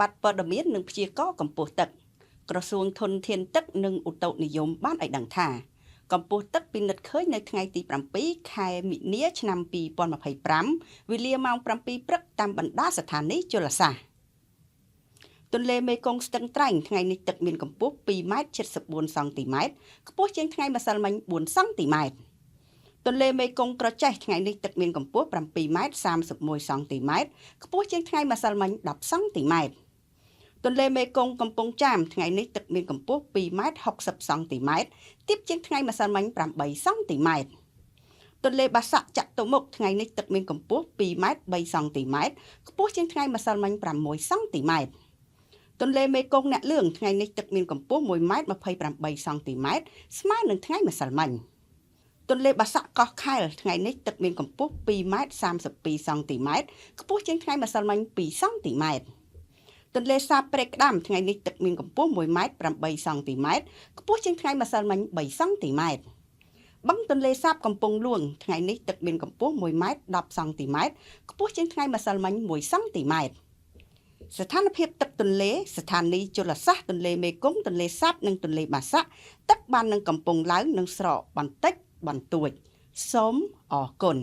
ប័តព័ត៌មាននិងព្យាករណ៍កម្ពស់ទឹកក្រសួងធនធានទឹកនិងឧតុនិយមបានឲ្យដឹងថាកម្ពស់ទឹកពិនិត្យឃើញនៅថ្ងៃទី7ខែមិនិនាឆ្នាំ2025វេលាម៉ោង7ព្រឹកតាមបណ្ដាស្ថានីយជលសាស្ត្រទន្លេមេគង្គស្ទឹងត្រែងថ្ងៃនេះទឹកមានកម្ពស់2.74 សង់ទីម៉ែត្រខ្ពស់ជាងថ្ងៃម្សិលមិញ4សង់ទីម៉ែត្រទន្លេមេគង្គក្រចេះថ្ងៃនេះទឹកមានកម្ពស់7.31 សង់ទីម៉ែត្រខ្ពស់ជាងថ្ងៃម្សិលមិញ10សង់ទីម៉ែត្រទន្លេមេគង្គកំពង់ចាមថ្ងៃនេះទឹកមានកម្ពស់2.60 សង់ទីម៉ែត្រទាបជាងថ្ងៃម្សិលមិញ8សង់ទីម៉ែត្រទន្លេបាសាក់ចតុមុខថ្ងៃនេះទឹកមានកម្ពស់2.3 សង់ទីម៉ែត្រខ្ពស់ជាងថ្ងៃម្សិលមិញ6សង់ទីម៉ែត្រទន្លេមេគង្គអ្នកលឿងថ្ងៃនេះទឹកមានកម្ពស់1.28 សង់ទីម៉ែត្រស្មើនឹងថ្ងៃម្សិលមិញទន្លេបាសាក់កោះខែលថ្ងៃនេះទឹកមានកម្ពស់2.32 សង់ទីម៉ែត្រខ្ពស់ជាងថ្ងៃម្សិលមិញ2សង់ទីម៉ែត្រទន្លេសាបព្រែកក្តាមថ្ងៃនេះទឹកមានកម្ពស់1.8 សង់ទីម៉ែត្រខ្ពស់ជាងថ្ងៃម្សិលមិញ3សង់ទីម៉ែត្របឹងទន្លេសាបកំពង់ហ្លួងថ្ងៃនេះទឹកមានកម្ពស់1.10 សង់ទីម៉ែត្រខ្ពស់ជាងថ្ងៃម្សិលមិញ1សង់ទីម៉ែត្រស្ថានភាពទឹកទន្លេស្ថានីយជលសាស្ត្រទន្លេមេគង្គទន្លេសាបនិងទន្លេបាសាក់ទឹកបាននឹងកំពុងឡើងនិងស្រកបន្តិចបន្តួចសូមអរគុណ